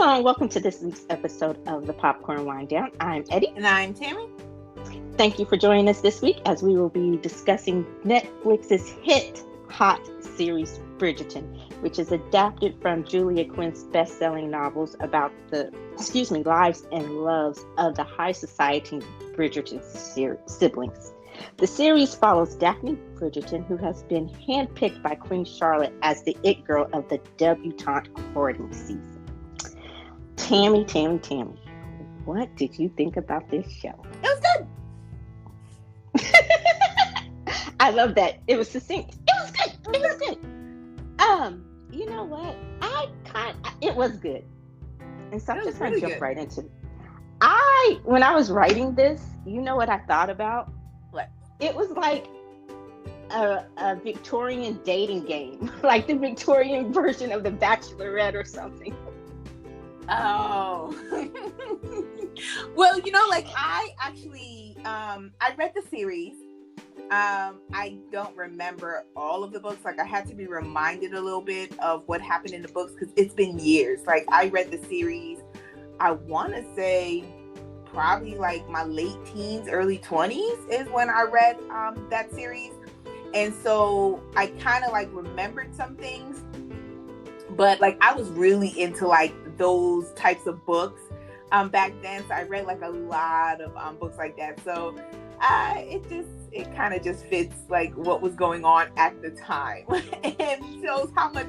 Hello and welcome to this week's episode of the Popcorn Wind Down. I'm Eddie. And I'm Tammy. Thank you for joining us this week as we will be discussing Netflix's hot series Bridgerton, which is adapted from Julia Quinn's best-selling novels about the lives and loves of the high society Bridgerton siblings. The series follows Daphne Bridgerton, who has been handpicked by Queen Charlotte as the it girl of the debutante courting season. Tammy, what did you think about this show? It was good. I love that. It was succinct. It was good. You know what? It was good. And so I'm just going to jump right into it. When I was writing this, you know what I thought about? What? It was like a Victorian dating game, like the Victorian version of The Bachelorette or something. Oh. Well, I actually, I read the series. I don't remember all of the books. Like, I had to be reminded a little bit of what happened in the books because it's been years. Like, I read the series, I want to say probably like my late teens, early 20s is when I read that series. And so I kind of like remembered some things. But like I was really into like those types of books back then. So I read like a lot of books like that. So it kind of just fits like what was going on at the time and shows how much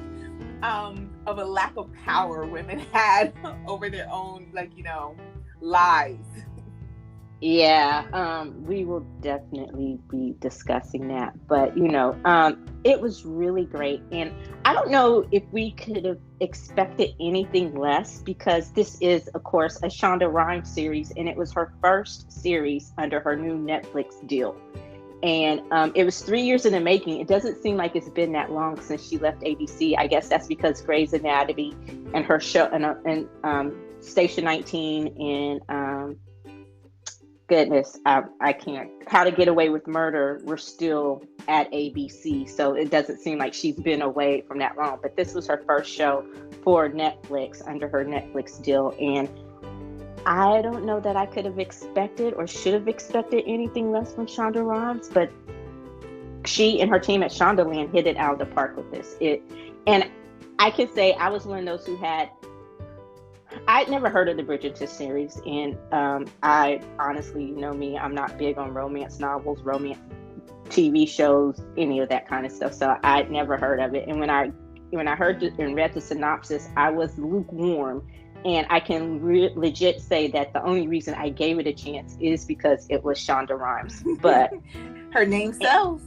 of a lack of power women had over their own lives. Yeah, we will definitely be discussing that. But, it was really great. And I don't know if we could have expected anything less because this is, of course, a Shonda Rhimes series. And it was her first series under her new Netflix deal. And it was 3 years in the making. It doesn't seem like it's been that long since she left ABC. I guess that's because Grey's Anatomy and her show and Station 19 and goodness, I can't. How to Get Away with Murder, we're still at ABC, so it doesn't seem like she's been away from that long. But this was her first show for Netflix under her Netflix deal, and I don't know that I could have expected or should have expected anything less from Shonda Rhimes, but she and her team at Shondaland hit it out of the park with this. And I can say I was one of those who I'd never heard of the Bridgerton series, and I honestly, me, I'm not big on romance novels, romance TV shows, any of that kind of stuff. So I'd never heard of it. And when I heard and read the synopsis, I was lukewarm. And I can legit say that the only reason I gave it a chance is because it was Shonda Rhimes. But her name sells.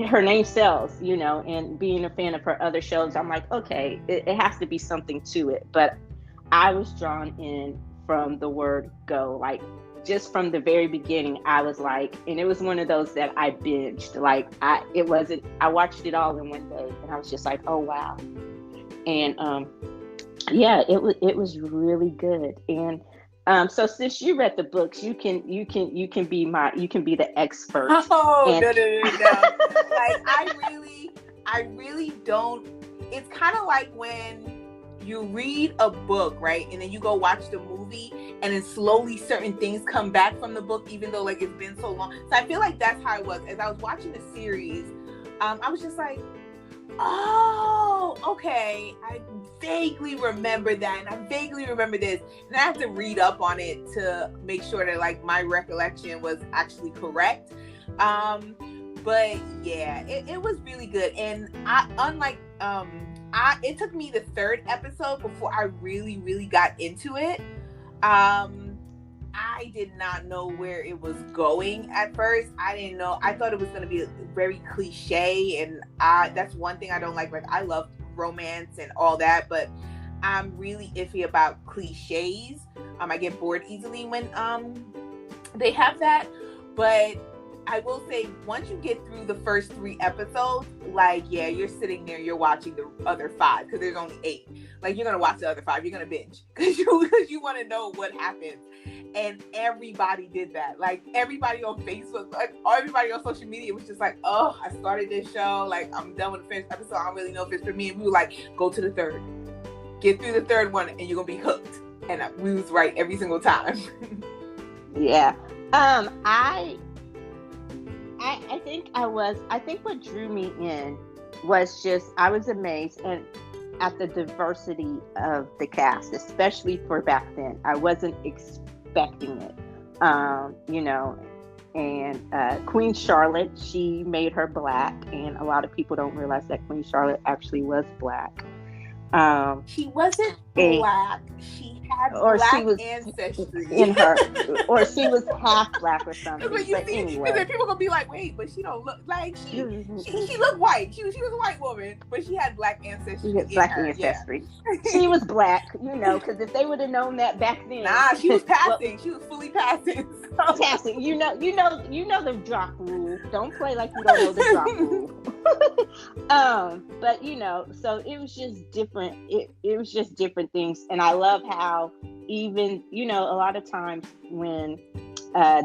Her name sells, and being a fan of her other shows, I'm like, okay, it has to be something to it. But I was drawn in from the word go. Like, just from the very beginning, I was like, and it was one of those that I binged. Like, I watched it all in one day, and I was just like, oh wow. And yeah, it was really good. And so since you read the books, you can be the expert. Oh, no. Like, I really don't. It's kind of like when you read a book, right? And then you go watch the movie, and then slowly certain things come back from the book, even though like it's been so long. So I feel like that's how it was. As I was watching the series, I was just like, oh, okay. I vaguely remember that, and I vaguely remember this. And I had to read up on it to make sure that like my recollection was actually correct. But yeah, it was really good. And it took me the third episode before I really, really got into it. I did not know where it was going at first. I didn't know. I thought it was going to be very cliche, and that's one thing I don't like. Like, I love romance and all that, but I'm really iffy about cliches. I get bored easily when they have that. But I will say, once you get through the first 3 episodes, like, yeah, you're sitting there, you're watching the other 5 because there's only 8. Like, you're gonna watch the other 5, you're gonna binge because you want to know what happens. And everybody did that. Like, everybody on Facebook, like everybody on social media was just like, oh, I started this show, like, I'm done with the first episode, I don't really know if it's for me. And we were like, go to the third. get through the third one, and you're gonna be hooked. And we was right every single time. Yeah. I think what drew me in was just, I was amazed at the diversity of the cast, especially for back then. I wasn't expecting it. And Queen Charlotte, she made her black, and a lot of people don't realize that Queen Charlotte actually was black. She wasn't black. She had black ancestry in her, or she was half black or something. But anyway, then people gonna be like, "Wait, but she don't look like she looked white. She was a white woman, but she had black ancestry." Ancestry. Yeah. She was black, because if they would have known that back then, she was passing. She was fully passing. So. Passing. You know the drop rule. Don't play like you don't know the drop rule. But so it was just different. It was just different things, and I love how even a lot of times when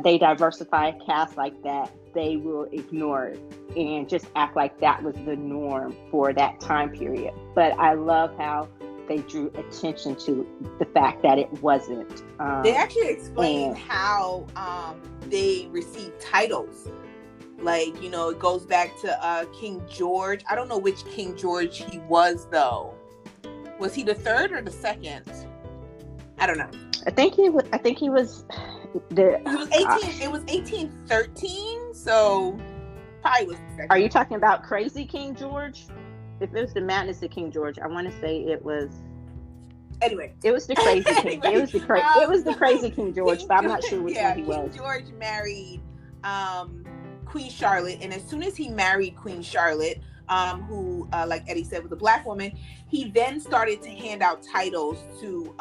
they diversify a cast like that, they will ignore it and just act like that was the norm for that time period. But I love how they drew attention to the fact that it wasn't. They actually explained how they received titles. Like, it goes back to King George. I don't know which King George he was, though. Was he the third or the second? I don't know. I think he was the. It was 18. It was 1813. So probably was the second. Are you talking about Crazy King George? If it was the Madness of King George, I want to say it was. Anyway, it was the Crazy King. It was the Crazy King George, but I'm not sure which one he was. King George married Queen Charlotte, and as soon as he married Queen Charlotte, who, like Eddie said, was a black woman, he then started to hand out titles to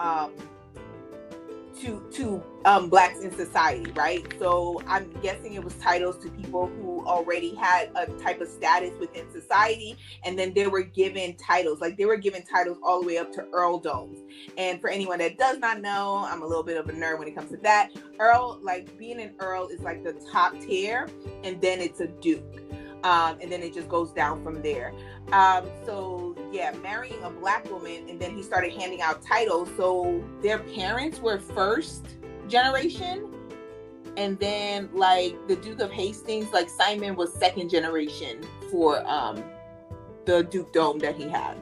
blacks in society, right? So I'm guessing it was titles to people who already had a type of status within society, and then they were given titles. Like, they were given titles all the way up to earldoms. And for anyone that does not know, I'm a little bit of a nerd when it comes to that. Earl, like, being an earl is like the top tier, and then it's a duke. And then it just goes down from there. So yeah, marrying a black woman, and then he started handing out titles. So their parents were first generation, and then like the Duke of Hastings, like Simon was second generation for the dukedom that he had.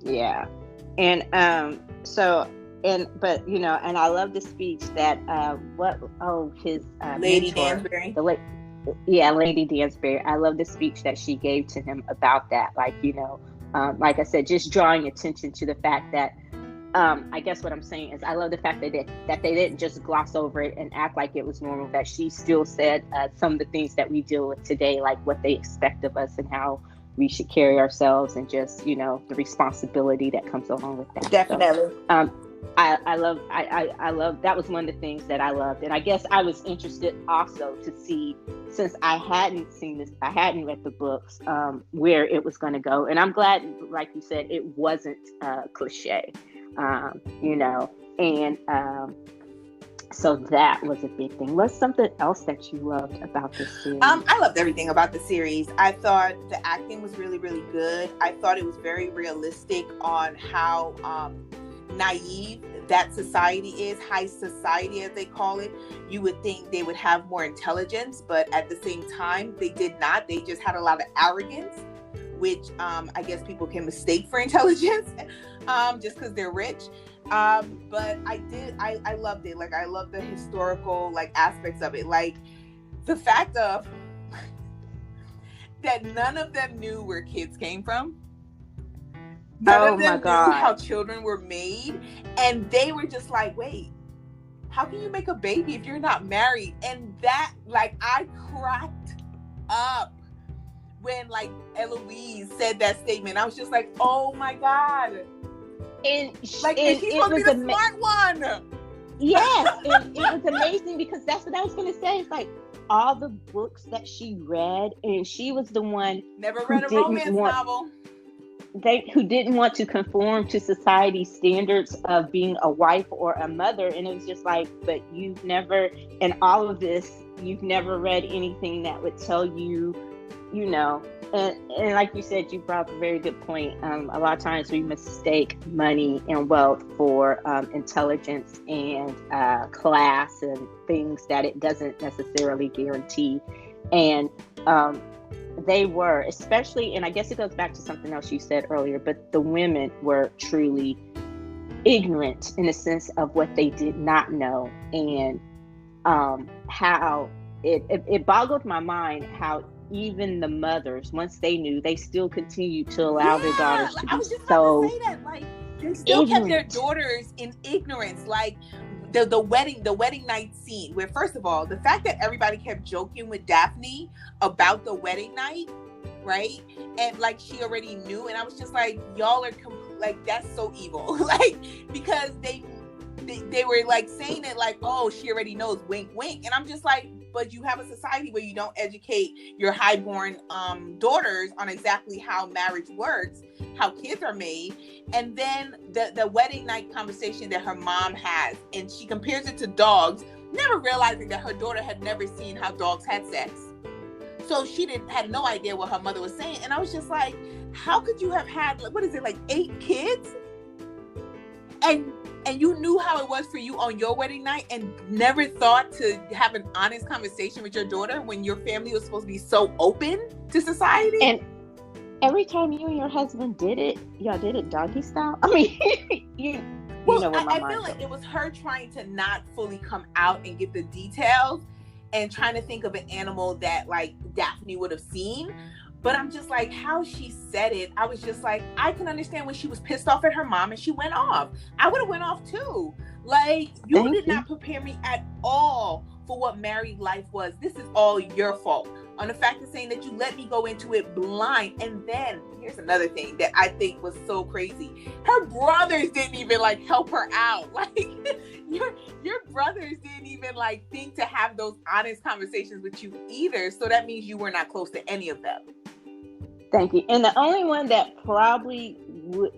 Yeah, and but and I love the speech that his Lady mentor, Dansbury. Lady Dansbury. I love the speech that she gave to him about that. Like, like I said, just drawing attention to the fact that, I guess what I'm saying is I love the fact that they didn't just gloss over it and act like it was normal, that she still said some of the things that we deal with today, like what they expect of us and how we should carry ourselves, and just, the responsibility that comes along with that. Definitely. So, I love that was one of the things that I loved, and I guess I was interested also to see, since I hadn't read the books, where it was going to go. And I'm glad, like you said, it wasn't cliche, and so that was a big thing. What's something else that you loved about this series? I loved everything about the series. I thought the acting was really, really good. I thought it was very realistic on how naive that society is, high society as they call it. You would think they would have more intelligence, but at the same time they did not. They just had a lot of arrogance, which I guess people can mistake for intelligence just because they're rich. But I loved it. Like, I love the historical aspects of it, like the fact of that none of them knew where kids came from. None of them knew how children were made, and they were just like, wait, how can you make a baby if you're not married? And that, I cracked up when Eloise said that statement. I was just like, oh my God. And she's supposed to be the smart one. Yes, and it was amazing, because that's what I was going to say. It's like all the books that she read, and she was the one never read a romance novel. Who didn't want to conform to society's standards of being a wife or a mother. And it was just like, but you've never, in all of this, you've never read anything that would tell you, And like you said, you brought up a very good point. A lot of times we mistake money and wealth for intelligence and class and things that it doesn't necessarily guarantee. And they were, especially, and I guess it goes back to something else you said earlier, but the women were truly ignorant in the sense of what they did not know, and how it boggled my mind how even the mothers, once they knew, they still continued to allow their daughters to be so about to say that. Like, they still kept their daughters in ignorance. Like the wedding night scene, where, first of all, the fact that everybody kept joking with Daphne about the wedding night, right? And like she already knew, and I was just like, y'all are like, that's so evil. Like, because they were like saying it like, oh, she already knows, wink wink. And I'm just like, but you have a society where you don't educate your highborn daughters on exactly how marriage works, how kids are made. And then the wedding night conversation that her mom has, and she compares it to dogs, never realizing that her daughter had never seen how dogs had sex. So she had no idea what her mother was saying. And I was just like, how could you have had, what is it, like 8 kids? And you knew how it was for you on your wedding night and never thought to have an honest conversation with your daughter when your family was supposed to be so open to society? And every time you and your husband did it, y'all did it doggy style? I mean, you know what I feel like it was her trying to not fully come out and give the details and trying to think of an animal that like Daphne would have seen. But I'm just like, how she said it, I was just like, I can understand when she was pissed off at her mom and she went off. I would have went off too. Like, you did not prepare me at all for what married life was. This is all your fault. On the fact of saying that you let me go into it blind. And then here's another thing that I think was so crazy. Her brothers didn't even like help her out. Like, your brothers didn't even like think to have those honest conversations with you either. So that means you were not close to any of them. Thank you. And the only one that probably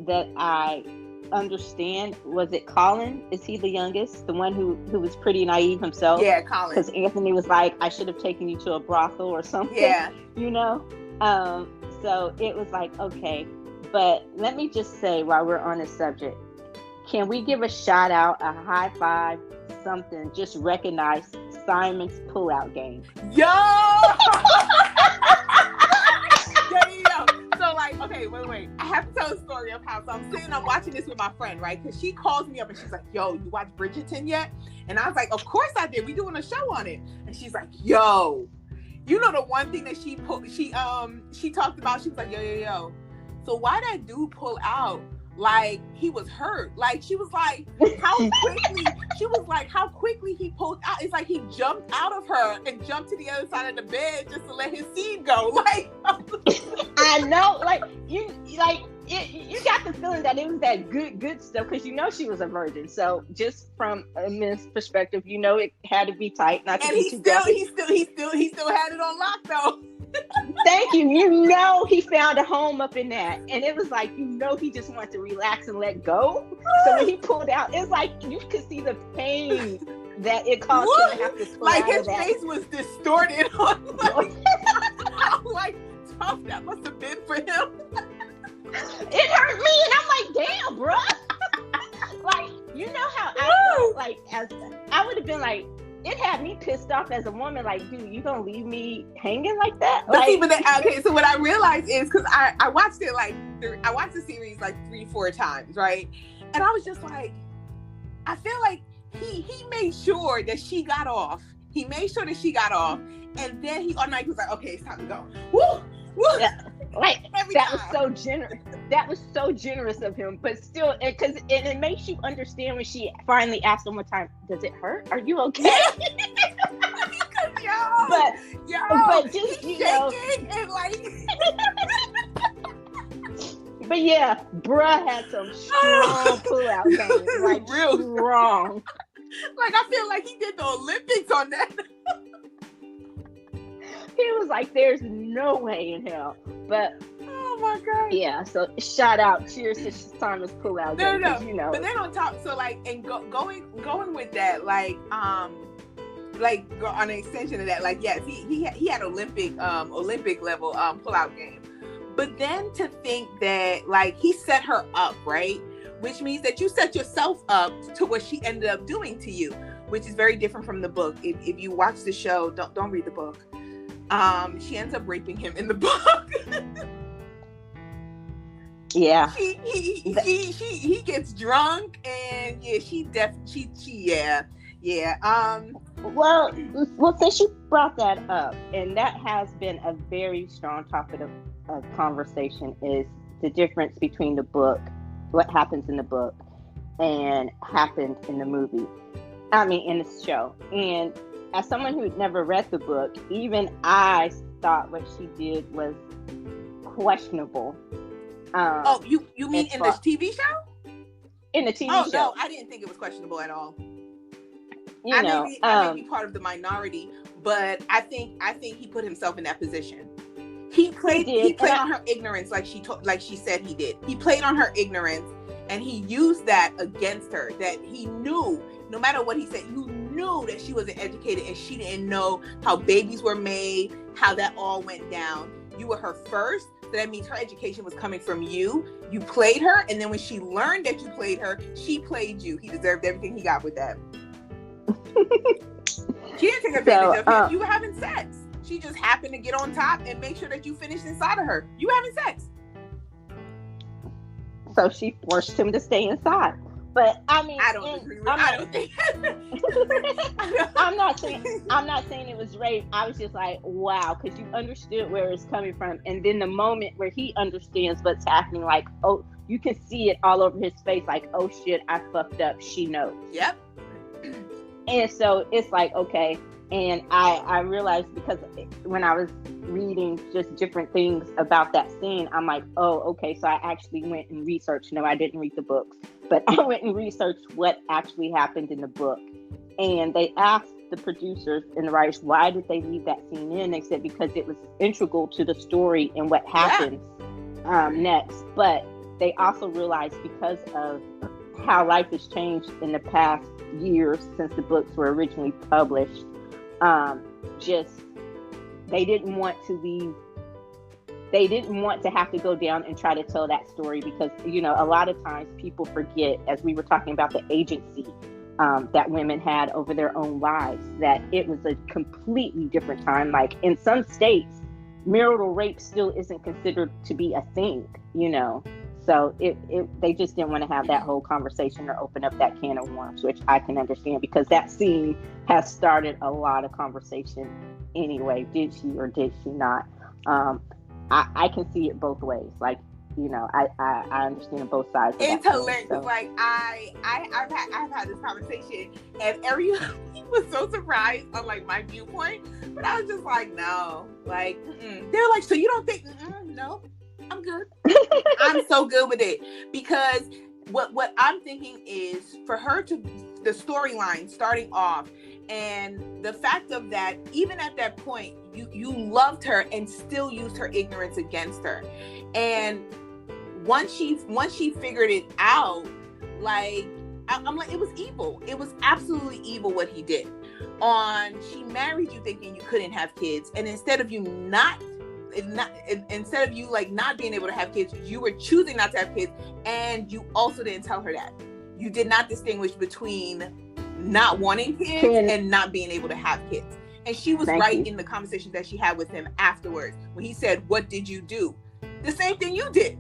that I understand, was it Colin? Is he the youngest? The one who was pretty naive himself? Yeah, Colin. Because Anthony was like, I should have taken you to a brothel or something. Yeah. You know? So it was like, okay. But let me just say, while we're on this subject, can we give a shout out, a high five, something, just recognize Simon's pullout game? Yo! So like, okay, wait. I have to tell a story of how, so I'm watching this with my friend, right? Because she calls me up and she's like, yo, you watch Bridgerton yet? And I was like, of course I did. We doing a show on it. And she's like, yo, you know the one thing that she talked about? She was like, yo. So why that dude pull out? Like, he was hurt. Like, she was like, how quickly he pulled out. It's like he jumped out of her and jumped to the other side of the bed just to let his seed go. Like, I know, like, you got the feeling that it was that good stuff, because you know she was a virgin. So just from a men's perspective, you know it had to be tight. Not to and be he too still had it on lock though. Thank you. You know he found a home up in that. And it was like, you know, he just wanted to relax and let go. So when he pulled out, it's like you could see the pain that it caused him to have to pull like out his of that. face was distorted. I'm like, tough that must have been for him. It hurt me, and I'm like, damn, bro. Like, you know how I felt, like, as I would have been like, it had me pissed off as a woman, like, dude, you gonna leave me hanging like that? But like, see, okay, so what I realized is, because I watched it like, I watched the series like 3-4 times, right? And I was just like, I feel like he made sure that she got off. He made sure that she got off, and then he automatically was like, okay, it's time to go. Woo! Yeah, like, Every that time. was so generous. That was so generous of him, but still, because it makes you understand when she finally asked him one time, "Does it hurt? Are you okay?" But just, you know, and like, but yeah, bruh had some strong pullout games, like real strong. Like, I feel like he did the Olympics on that. He was like, "There's no way in hell." But oh my god, yeah. So shout out, cheers to Simon's pullout game. No. You know. But then on top, so like, and going with that, like on an extension of that, like, yes, he had Olympic level pullout game. But then to think that, like, he set her up, right? Which means that you set yourself up to what she ended up doing to you, which is very different from the book. If you watch the show, don't read the book. She ends up raping him in the book. Yeah. He gets drunk, and Well, since you brought that up, and that has been a very strong topic of conversation, is the difference between the book, what happens in the book, and happened in the movie. I mean, in the show. And as someone who had never read the book, even I thought what she did was questionable. You mean in the TV show? In the TV show. Oh, no, I didn't think it was questionable at all. I may be part of the minority, but I think he put himself in that position. He played on her ignorance, like she said he did. He played on her ignorance, and he used that against her. That he knew, no matter what he said, you knew that she wasn't educated and she didn't know how babies were made, how that all went down. You were her first. So that means her education was coming from you. You played her, and then when she learned that you played her, she played you. He deserved everything he got with that. She didn't take advantage of him. You were having sex. She just happened to get on top and make sure that you finished inside of her. You were having sex. So she forced him to stay inside. But I mean, I don't agree with. I don't think. I'm not saying it was rape. I was just like, wow, because you understood where it's coming from, and then the moment where he understands what's happening, like, oh, you can see it all over his face, like, oh shit, I fucked up. She knows. Yep. And so it's like, okay. And I realized, because when I was reading just different things about that scene, I'm like, oh, okay. So I actually went and researched. No, I didn't read the books, but I went and researched what actually happened in the book. And they asked the producers and the writers, why did they leave that scene in? They said because it was integral to the story and what happens next. But they also realized, because of how life has changed in the past years since the books were originally published, they didn't want to have to go down and try to tell that story, because, you know, a lot of times people forget, as we were talking about the agency that women had over their own lives, that it was a completely different time. Like, in some states, marital rape still isn't considered to be a thing, you know. So they just didn't want to have that whole conversation or open up that can of worms, which I can understand, because that scene has started a lot of conversation anyway. Did she or did she not? I can see it both ways. Like, you know, I understand both sides. It's hilarious. So. Like I've had this conversation, and everyone was so surprised on, like, my viewpoint, but I was just like, no, like, they're like, so you don't think? No. I'm good. I'm so good with it, because what I'm thinking is, for her to, the storyline starting off, and the fact of that, even at that point, you loved her and still used her ignorance against her. And once she figured it out, like, I'm like, it was evil. It was absolutely evil what he did. She married you thinking you couldn't have kids, and instead of you not being able to have kids, you were choosing not to have kids, and you also didn't tell her that. You did not distinguish between not wanting kids and not being able to have kids. And she was in the conversation that she had with him afterwards, when he said, what did you do? The same thing you did.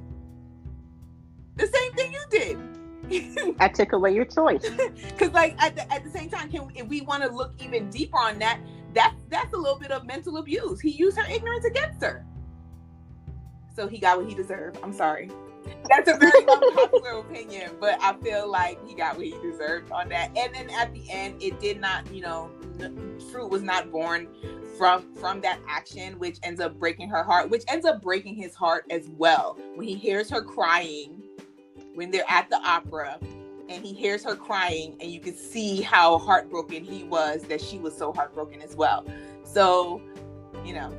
I took away your choice. Because, like, at the same time, if we want to look even deeper on that, that's a little bit of mental abuse. He used her ignorance against her. So he got what he deserved. I'm sorry. That's a very unpopular opinion, but I feel like he got what he deserved on that. And then at the end, it did not, you know, fruit was not born from that action, which ends up breaking her heart, which ends up breaking his heart as well. When he hears her crying, when they're at the opera, and he hears her crying, and you can see how heartbroken he was, that she was so heartbroken as well. So, you know,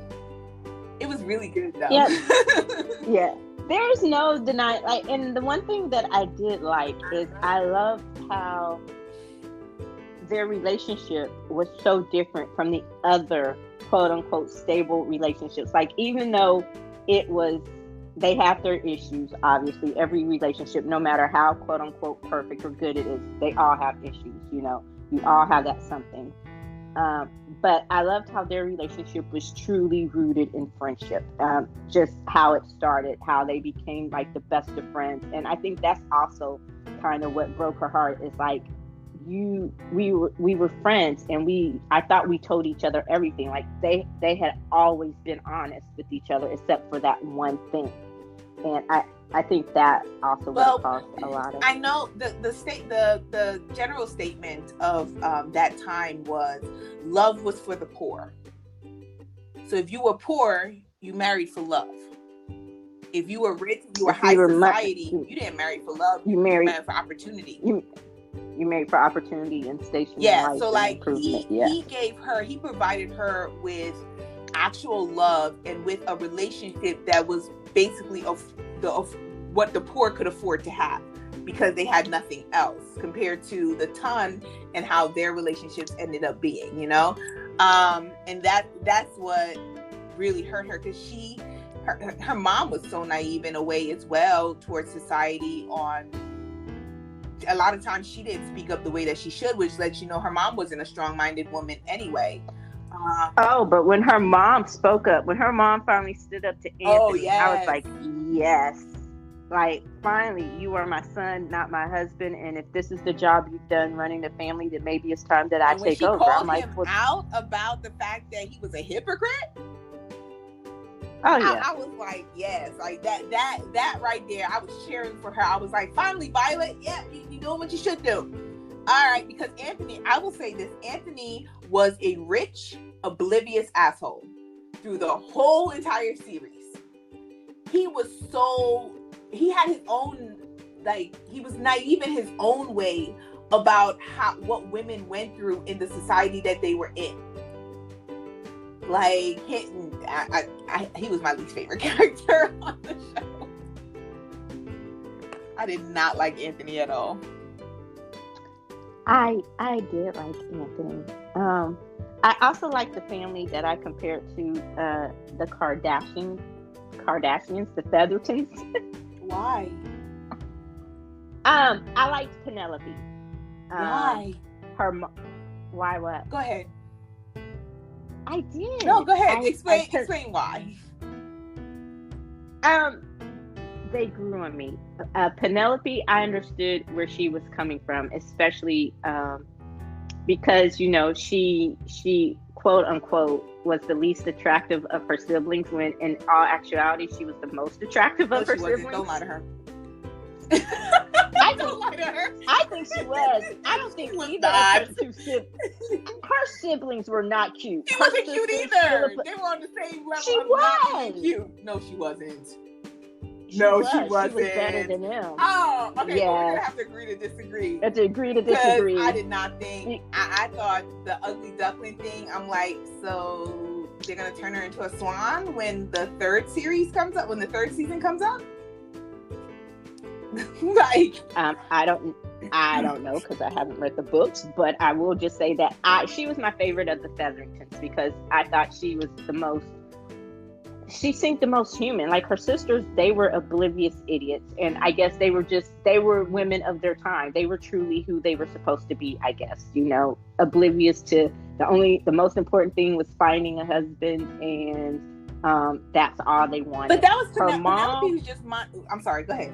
it was really good though. Yeah. There's no denying, like, and the one thing that I did like is I loved how their relationship was so different from the other quote unquote stable relationships. Like, even though it was they have their issues. Obviously, every relationship, no matter how quote unquote perfect or good it is, they all have issues. You know, we all have that something. But I loved how their relationship was truly rooted in friendship. Just how it started, how they became like the best of friends, and I think that's also kind of what broke her heart. Is like we were friends, and I thought we told each other everything. Like they had always been honest with each other, except for that one thing. And I think that also would have caused a lot of. I know the general statement of that time was love was for the poor. So if you were poor, you married for love. If you were rich, you were high society. You didn't marry for love. You married for opportunity. You married for opportunity and station. Yeah. So like he provided her with actual love and with a relationship that was basically of what the poor could afford to have, because they had nothing else compared to the ton and how their relationships ended up being, you know. And that's what really hurt her, because her mom was so naive in a way as well towards society. On a lot of times she didn't speak up the way that she should, which lets you know her mom wasn't a strong-minded woman anyway. But when her mom spoke up, when her mom finally stood up to Anthony, I was like, yes. Like, finally, you are my son, not my husband. And if this is the job you've done running the family, then maybe it's time that I take over. Called him out about the fact that he was a hypocrite. Oh yeah. I was like, yes, like that right there. I was cheering for her. I was like, finally, Violet, yeah, you're doing what you should do. All right, because Anthony, I will say this, Anthony was a rich, oblivious asshole through the whole entire series. He had his own, like, he was naive in his own way about what women went through in the society that they were in. Like, he was my least favorite character on the show. I did not like Anthony at all. I did like Anthony. I also like the family that I compared to the Kardashians, the Feathertons. Why? I liked Penelope. Why? Why what? Go ahead. I did. No, go ahead. Explain why. They grew on me. Penelope, I understood where she was coming from, especially because, you know, she quote unquote was the least attractive of her siblings, when in all actuality she was the most attractive of her siblings. Don't lie to her. Don't lie to her. I think she was. I don't think either of her two siblings. Her siblings were not cute. She wasn't cute either. They were on the same level. She was. Cute. No, she wasn't. She wasn't. She was better than him. Oh, okay. Yeah. Well, we're gonna have to agree to disagree. Have to agree to disagree. I did not think. I thought the ugly duckling thing. I'm like, so they're gonna turn her into a swan when the third series comes up. When the third season comes up. Like, I don't know, because I haven't read the books, but I will just say that she was my favorite of the Featheringtons, because I thought she was she seemed the most human. Like, her sisters, they were oblivious idiots, and I guess they were women of their time. They were truly who they were supposed to be, I guess, you know, oblivious to the most important thing was finding a husband, and that's all they wanted. But that was her mom. Penelope was just I'm sorry, go ahead.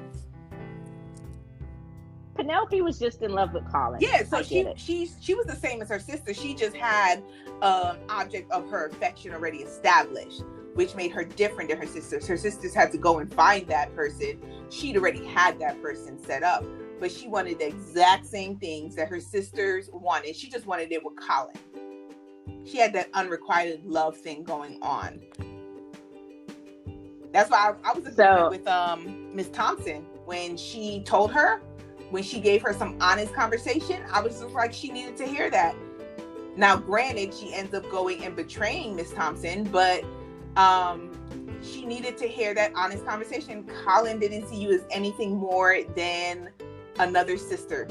Penelope was just in love with Colin. Yeah, so she was the same as her sister. She just had an object of her affection already established, which made her different than her sisters. Her sisters had to go and find that person. She'd already had that person set up, but she wanted the exact same things that her sisters wanted. She just wanted it with Colin. She had that unrequited love thing going on. That's why I was agreeing with Miss Thompson when she told her. When she gave her some honest conversation, I was just like, she needed to hear that. Now, granted, she ends up going and betraying Miss Thompson, but she needed to hear that honest conversation. Colin didn't see you as anything more than another sister.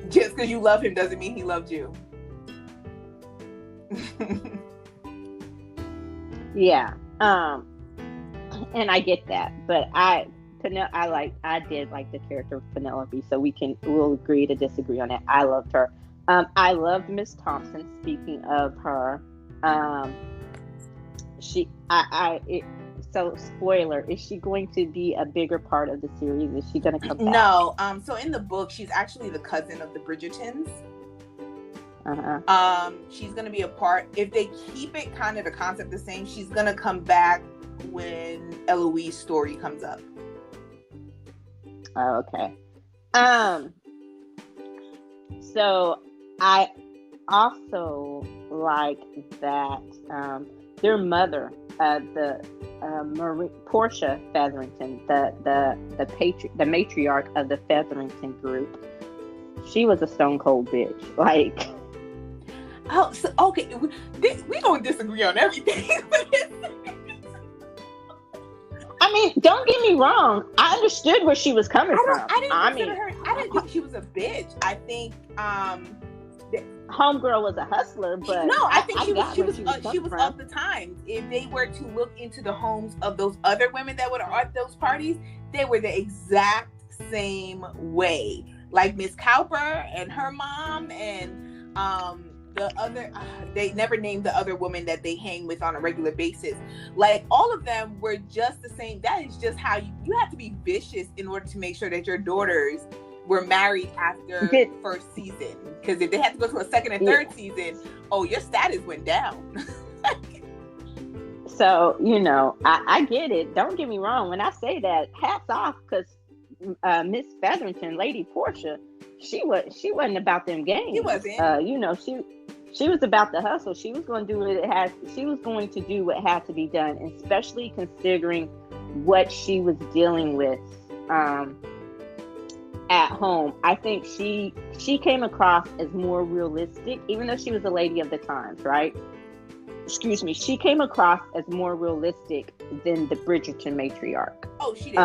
Just because you love him doesn't mean he loved you. Yeah. and I get that, but I did like the character of Penelope, so we'll agree to disagree on that. I loved her. I loved Miss Thompson. Speaking of her, so spoiler, is she going to be a bigger part of the series? Is she going to come back? No. So in the book, she's actually the cousin of the Bridgertons. She's going to be a part. If they keep it kind of the concept the same, she's going to come back when Eloise's story comes up. Okay. So I also like that their mother, Portia Featherington, the matriarch of the Featherington group, she was a stone cold bitch. Like, oh, so, okay, we don't disagree on everything. I mean, don't get me wrong. I understood where she was coming from. I didn't think she was a bitch. I think homegirl was a hustler, but no, I think she was of the times. If they were to look into the homes of those other women that were at those parties, they were the exact same way. Like Miss Cowper and her mom, and the other, they never named the other woman that they hang with on a regular basis. Like, all of them were just the same. That is just how you have to be vicious in order to make sure that your daughters were married after first season. Because if they had to go to a second and third season, your status went down. So, I get it. Don't get me wrong. When I say that, hats off, because Miss Featherington, Lady Portia, she wasn't about them games. She wasn't. She was about the hustle. She was going to do she was going to do what had to be done, especially considering what she was dealing with at home. I think she came across as more realistic, even though she was a lady of the times, right? Excuse me. She came across as more realistic than the Bridgerton matriarch. Oh, she did.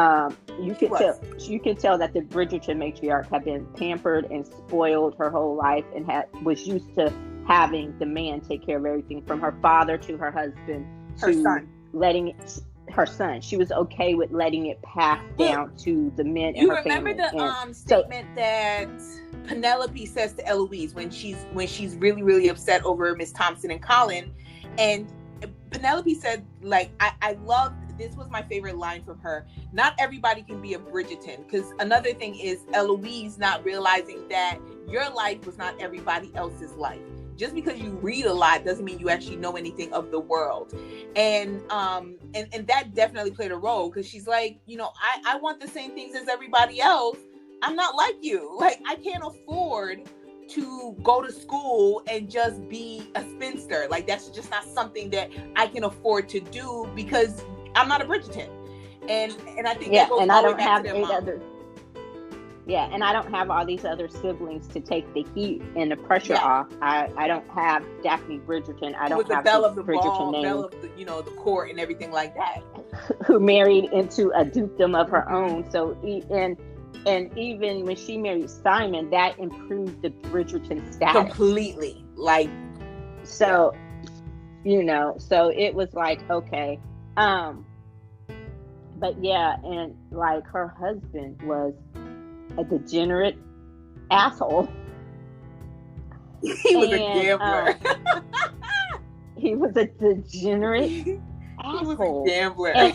You could tell that the Bridgerton matriarch had been pampered and spoiled her whole life, and was used to having the man take care of everything, from her father to her husband her to son. Her son. She was okay with letting it pass down to the men in her family. You remember the statement that Penelope says to Eloise when she's really, really upset over Miss Thompson and Colin, and Penelope said, like, I love, this was my favorite line from her. Not everybody can be a Bridgerton, because another thing is Eloise not realizing that your life was not everybody else's life. Just because you read a lot doesn't mean you actually know anything of the world. And that definitely played a role, because she's like, I want the same things as everybody else. I'm not like you. Like, I can't afford to go to school and just be a spinster. Like, that's just not something that I can afford to do, because I'm not a Bridgerton. And I think that goes all the way back to their mom. And I don't have all these other siblings to take the heat and the pressure off. I don't have Daphne Bridgerton. I don't have belle of the Bridgerton ball, name. belle of the court and everything like that. Who married into a dukedom of her own. So, and even when she married Simon, that improved the Bridgerton status completely. Like, so, so it was like, okay. But yeah, and like her husband was a degenerate asshole. He was a gambler. He was a degenerate asshole. He was a gambler. And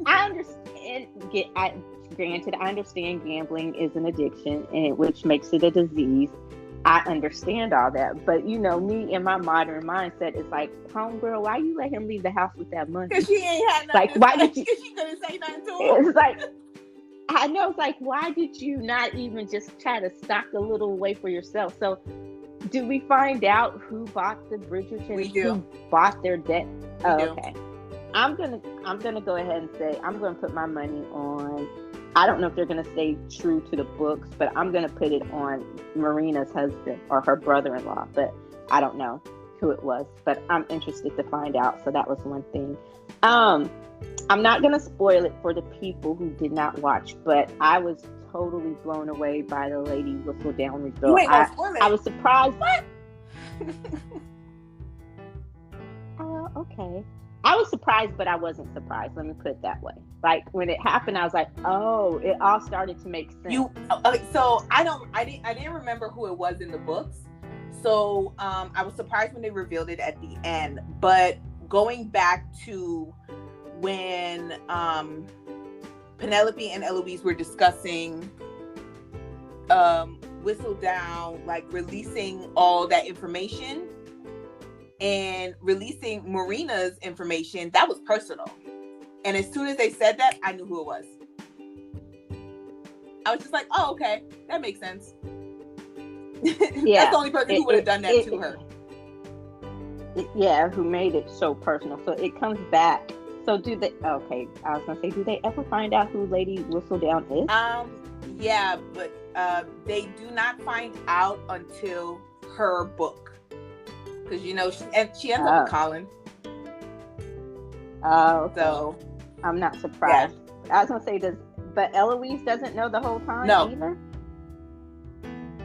I understand. Granted, I understand gambling is an addiction, which makes it a disease. I understand all that, but me in my modern mindset is like, homegirl, why you let him leave the house with that money? Because she ain't had nothing. Like, why did you? She couldn't say nothing to him. It's like, I know. It's like, why did you not even just try to stock a little away for yourself? So, do we find out who bought the Bridgerton? We do. Who bought their debt? We do. Okay. I'm gonna go ahead and say I'm gonna put my money on. I don't know if they're gonna stay true to the books, but I'm gonna put it on Marina's husband or her brother-in-law. But I don't know who it was. But I'm interested to find out. So that was one thing. I'm not gonna spoil it for the people who did not watch, but I was totally blown away by the Lady Whistledown result. You ain't gonna spoil it. I was surprised. What? Okay. I was surprised, but I wasn't surprised. Let me put it that way. Like when it happened, I was like, "Oh, it all started to make sense." So I didn't remember who it was in the books. So I was surprised when they revealed it at the end. But going back to when Penelope and Eloise were discussing Whistledown, like releasing all that information and releasing Marina's information, that was personal. And as soon as they said that, I knew who it was. I was just like, oh, okay, that makes sense. Yeah, that's the only person who would have done that to her. Yeah, who made it so personal. So it comes back. So do they, okay, I was going to say, do they ever find out who Lady Whistledown is? Yeah, but they do not find out until her book. Because, you know, she ends up with Colin. Oh, okay. So I'm not surprised. Yeah. I was going to say, but Eloise doesn't know the whole time either?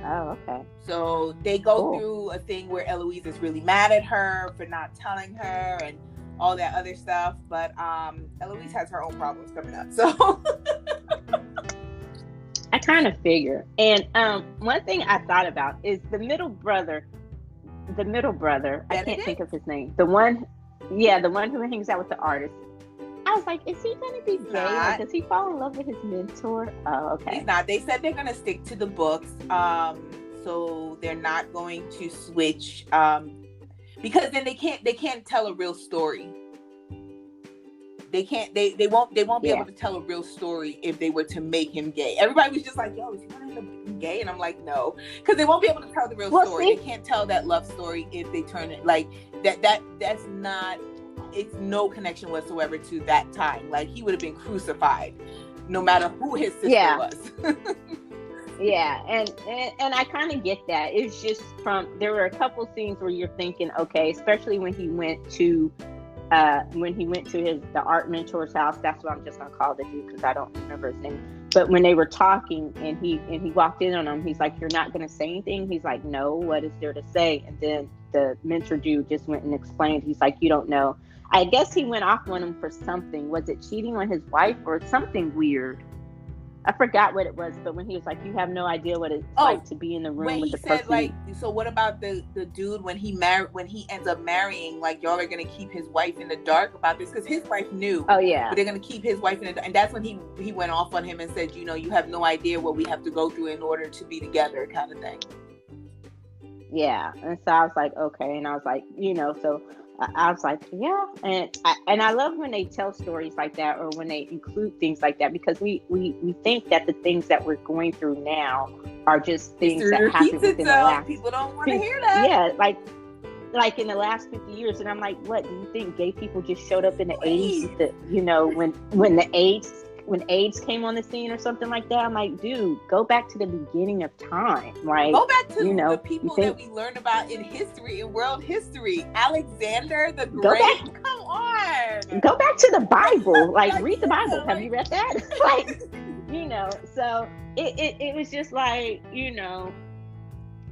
Oh, okay. So they go through a thing where Eloise is really mad at her for not telling her and all that other stuff. But Eloise has her own problems coming up. So I kind of figure. And one thing I thought about is the middle brother, Benedict? I can't think of his name. The one who hangs out with the artist. I was like, is he going to be gay? Like, does he fall in love with his mentor? Oh, okay. He's not. They said they're going to stick to the books. So they're not going to switch. Because then they can't tell a real story. They won't be able to tell a real story if they were to make him gay. Everybody was just like, yo, is he going to end up gay? And I'm like, no. Because they won't be able to tell the real story. They can't tell that love story if they turn it like that's not, it's no connection whatsoever to that time. Like, he would have been crucified no matter who his sister was. Yeah, and I kind of get that. It's just there were a couple scenes where you're thinking, okay, especially when he went to the art mentor's house. That's what I'm just gonna call the dude because I don't remember his name. But when they were talking and he walked in on him, he's like, "You're not gonna say anything?" He's like, "No, what is there to say?" And then the mentor dude just went and explained. He's like, "You don't know." I guess he went off on him for something. Was it cheating on his wife or something weird? I forgot what it was, but when he was like, "You have no idea what it's like to be in the room with the person." Like, so what about the dude when he ends up marrying? Like, y'all are gonna keep his wife in the dark about this because his wife knew. Oh yeah. But they're gonna keep his wife in the dark, and that's when he went off on him and said, "You know, you have no idea what we have to go through in order to be together," kind of thing. Yeah, and so I was like, okay, and I was like, so. I was like, yeah, and I love when they tell stories like that or when they include things like that because we think that the things that we're going through now are just things that happen within the last. People don't want to hear that. Yeah, like in the last 50 years, and I'm like, what do you think? Gay people just showed up in the 80s? When AIDS came on the scene or something like that, I'm like, dude, go back to the beginning of time. Like, go back to the people that we learned about in history, in world history. Alexander the Great. Come on. Go back to the Bible. Like, read the Bible. Have you read that? Like, so it was just like,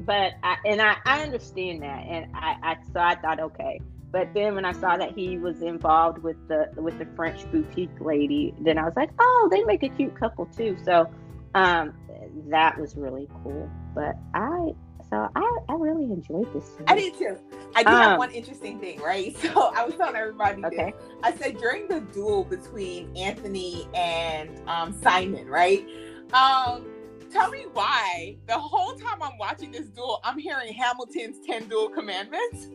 but I understand that. And I thought, okay. But then when I saw that he was involved with the French boutique lady, then I was like, oh, they make a cute couple too. So that was really cool. But I really enjoyed this scene. I did too. I do have one interesting thing, right? So I was telling everybody this. I said during the duel between Anthony and Simon, right? Tell me why the whole time I'm watching this duel, I'm hearing Hamilton's 10 Duel Commandments.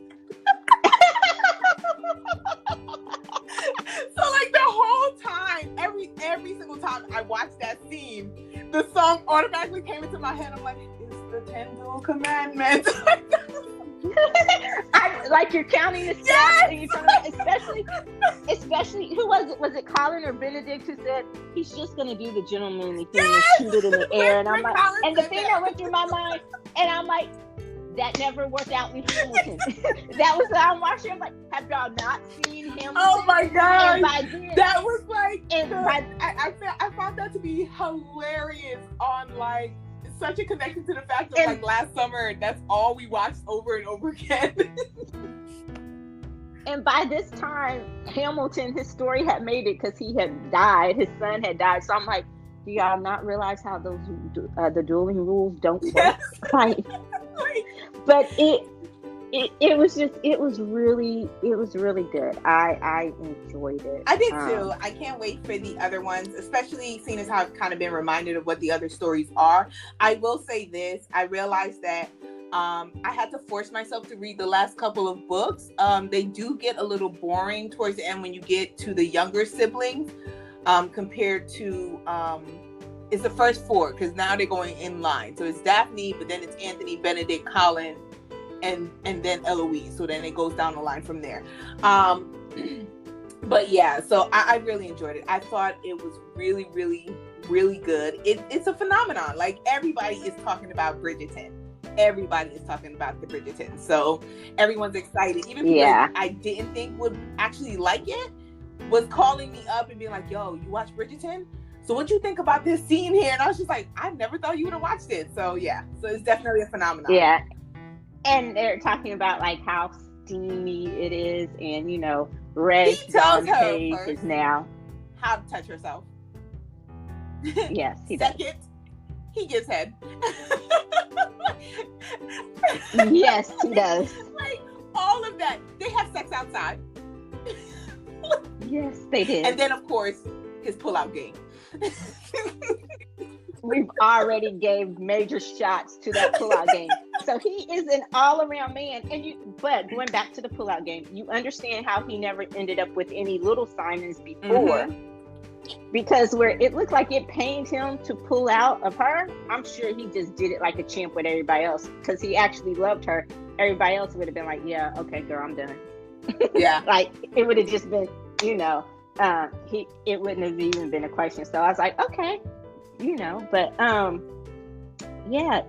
So like the whole time, every single time I watched that scene, the song automatically came into my head. I'm like, it's the 10 Duel Commandments. Like you're counting the steps, yes! And especially who was it? Was it Colin or Benedict who said he's just gonna do the gentlemanly thing and shoot it in the air? And I'm like, and the thing that went through my mind, and I'm like, that never worked out in Hamilton. That was I'm watching. I'm like, have y'all not seen Hamilton? Oh my god! That was like, I found that to be hilarious. On like such a connection to the fact that like last summer, that's all we watched over and over again. And by this time, Hamilton, his story had made it because he had died. His son had died. So I'm like, do y'all not realize how those the dueling rules don't work? Like, but it was really good. I enjoyed it. I did too. I can't wait for the other ones, especially seeing as how I've kind of been reminded of what the other stories are. I will say this: I realized that I had to force myself to read the last couple of books. They do get a little boring towards the end when you get to the younger siblings, compared to it's the first four, because now they're going in line. So it's Daphne, but then it's Anthony, Benedict, Colin, and then Eloise. So then it goes down the line from there. But yeah, so I really enjoyed it. I thought it was really, really, really good. It's a phenomenon. Like, everybody is talking about Bridgerton. Everybody is talking about the Bridgerton. So everyone's excited. Even people I didn't think would actually like it was calling me up and being like, yo, you watch Bridgerton? So what do you think about this scene here? And I was just like, I never thought you would have watched it. So yeah, so it's definitely a phenomenon. Yeah. And they're talking about like how steamy it is, and you know, Red John Page is now how to touch herself. Yes, he does. Second, he gives head. Yes, he does. Like, all of that. They have sex outside. Yes, they did. And then, of course, his pull-out game. We've already gave major shots to that pull-out game. So he is an all-around man. But going back to the pull-out game, you understand how he never ended up with any little Simons before. Mm-hmm. Because where it looked like it pained him to pull out of her, I'm sure he just did it like a champ with everybody else, because he actually loved her. Everybody else would have been like, yeah, okay, girl, I'm done. Yeah. Like, it would have just been, you know, it wouldn't have even been a question. So I was like, okay, you know, but yeah,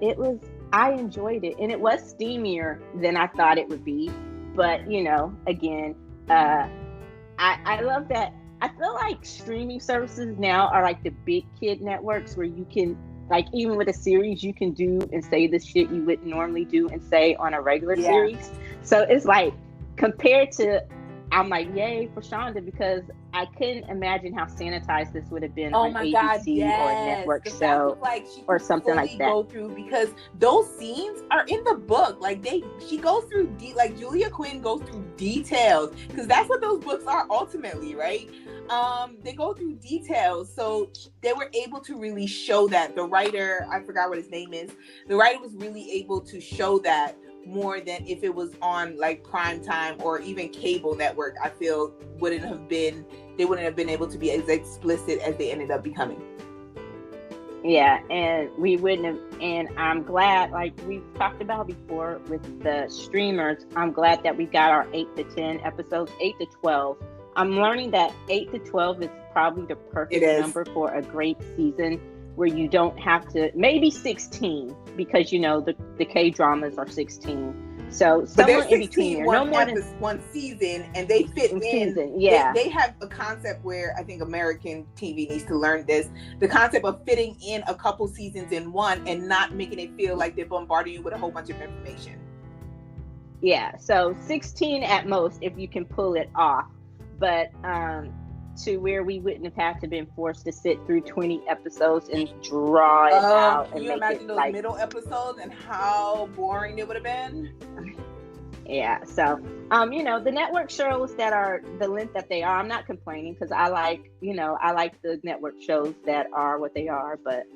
I enjoyed it, and it was steamier than I thought it would be. But, you know, again, I love that. I feel like streaming services now are like the big kid networks, where you can, like, even with a series, you can do and say the shit you wouldn't normally do and say on a regular series. So it's like, compared to, I'm like, yay for Shonda, because I couldn't imagine how sanitized this would have been on ABC or a network show, like, or something like that. Go through, because those scenes are in the book. Like, she goes through like Julia Quinn goes through details, because that's what those books are ultimately, right? They go through details, so they were able to really show that. The writer, I forgot what his name is, the writer was really able to show that more than if it was on like prime time or even cable network. I feel they wouldn't have been able to be as explicit as they ended up becoming. Yeah, and we wouldn't have, and I'm glad, like we've talked about before with the streamers, I'm glad that we got our 8 to 10 episodes, 8 to 12. I'm learning that 8 to 12 is probably the perfect number for a great season, where you don't have to, maybe 16, because, you know, the K-dramas are 16. So somewhere in between there, no more than one season, and they fit in. Season, yeah. They have a concept where I think American TV needs to learn this. The concept of fitting in a couple seasons in one and not making it feel like they're bombarding you with a whole bunch of information. Yeah, so 16 at most if you can pull it off. But to where we wouldn't have had to been forced to sit through 20 episodes and draw it out. Can you imagine those middle episodes and how boring it would have been? Yeah, so you know, the network shows that are the length that they are, I'm not complaining, because I like the network shows that are what they are. But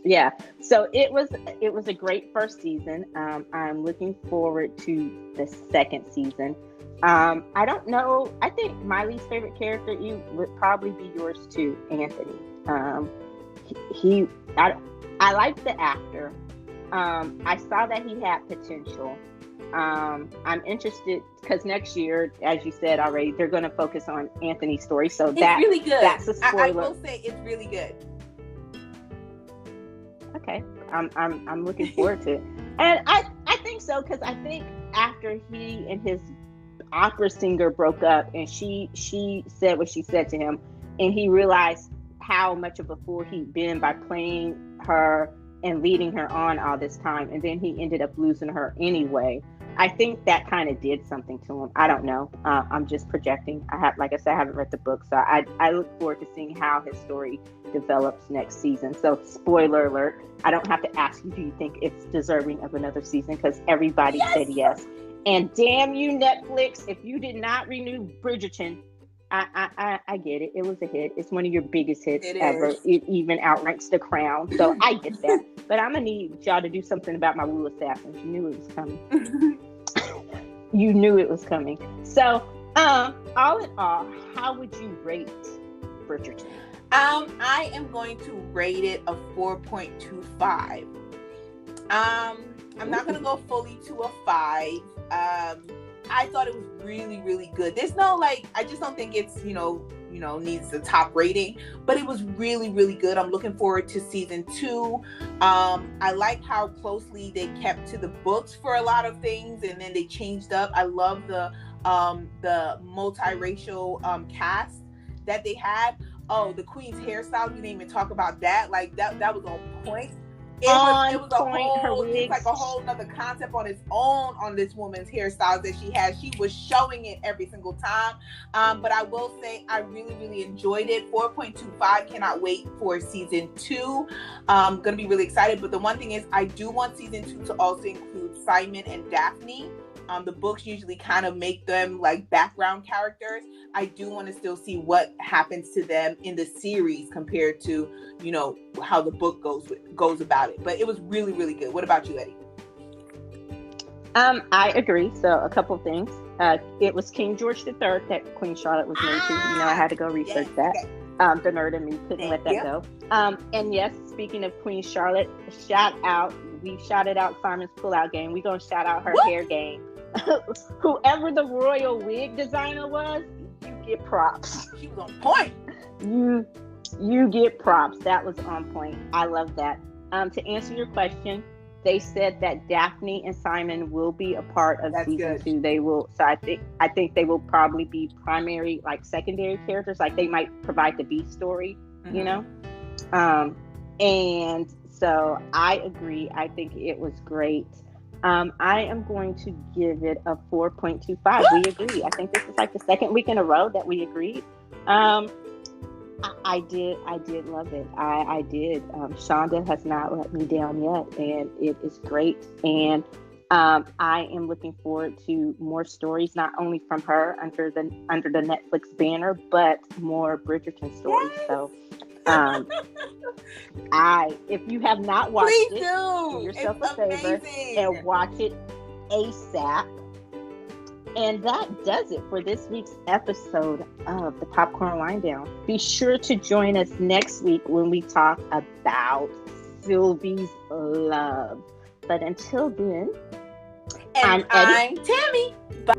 yeah, so it was a great first season. I'm looking forward to the second season. I don't know. I think my least favorite character would probably be yours too, Anthony. I like the actor. I saw that he had potential. I'm interested because next year, as you said already, they're going to focus on Anthony's story. So it's really good. That's a spoiler. I will say it's really good. Okay, I'm looking forward to it, and I think so, because I think after he and his opera singer broke up, and she said what she said to him, and he realized how much of a fool he'd been by playing her and leading her on all this time, and then he ended up losing her anyway. I think that kind of did something to him. I don't know. I'm just projecting. Like I said, I haven't read the book, so I look forward to seeing how his story develops next season. So, spoiler alert, I don't have to ask you, do you think it's deserving of another season? Because everybody said yes. And damn you, Netflix, if you did not renew Bridgerton, I get it. It was a hit. It's one of your biggest hits ever. It even outranks The Crown. So I get that. But I'm going to need y'all to do something about my Woo Assassins. You knew it was coming. You knew it was coming. So, all in all, how would you rate Bridgerton? I am going to rate it a 4.25. I'm not going to go fully to a 5. I thought it was really, really good. There's no I just don't think it's, needs the top rating, but it was really, really good. I'm looking forward to season 2. I like how closely they kept to the books for a lot of things, and then they changed up. I love the multiracial cast that they had. Oh, the Queen's hairstyle, we didn't even talk about that. That was on point. It was a whole nother concept on its own on this woman's hairstyles that she had. She was showing it every single time. But I will say I really, really enjoyed it. 4.25. Cannot wait for season 2. I'm gonna be really excited. But the one thing is, I do want season 2 to also include Simon and Daphne. The books usually kind of make them background characters. I do want to still see what happens to them in the series compared to, how the book goes about it. But it was really, really good. What about you, Eddie? I agree. So a couple things. It was King George III that Queen Charlotte was named to. I had to go research that. Okay. The nerd in me couldn't let that go. And yes, speaking of Queen Charlotte, we shouted out Simon's pullout game. We're going to shout out her hair game. Whoever the royal wig designer was, you get props. She was on point. You get props. That was on point. I love that. To answer your question, they said that Daphne and Simon will be a part of season 2. They will. So I think they will probably be primary, secondary characters. They might provide the B story, And so I agree. I think it was great. I am going to give it a 4.25. We agree. I think this is the second week in a row that we agreed. I did love it. I did. Shonda has not let me down yet, and it is great. And I am looking forward to more stories, not only from her under the Netflix banner, but more Bridgerton stories. Yes. So, if you have not watched it, do yourself a favor and watch it ASAP. And that does it for this week's episode of the Popcorn Wind Down. Be sure to join us next week when we talk about Sylvie's love. But until then, I'm Eddie. I'm Tammy. Bye.